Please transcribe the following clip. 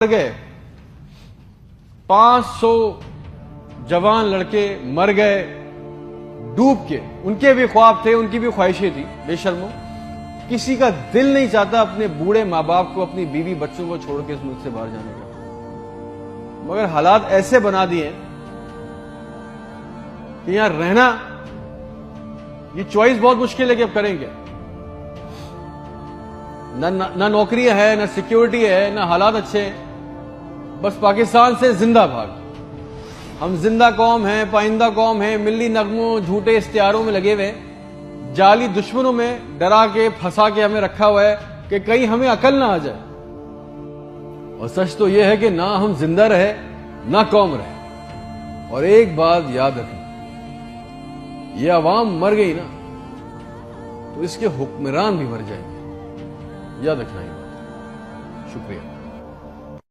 गए, 500 जवान लड़के मर गए डूब के। उनके भी ख्वाब थे, उनकी भी ख्वाहिशें थी। बेशर्मो, किसी का दिल नहीं चाहता अपने बूढ़े माँ बाप को, अपनी बीवी बच्चों को छोड़ के इस मुल्क से बाहर जाने का, मगर हालात ऐसे बना दिए कि यहां रहना, ये चॉइस बहुत मुश्किल है कि अब करेंगे। ना नौकरियां है, ना सिक्योरिटी है, ना हालात अच्छे हैं। बस पाकिस्तान से जिंदा भाग। हम जिंदा कौम हैं, पाइंदा कौम हैं, मिली नगमों झूठे इश्तिहारों में लगे हुए, जाली दुश्मनों में डरा के फंसा के हमें रखा हुआ है कि कहीं हमें अकल ना आ जाए। और सच तो यह है कि ना हम जिंदा रहे ना कौम रहे। और एक बात याद रखें, ये अवाम मर गई ना तो इसके हुक्मरान भी मर जाएंगे। याद रखना ये बात। शुक्रिया।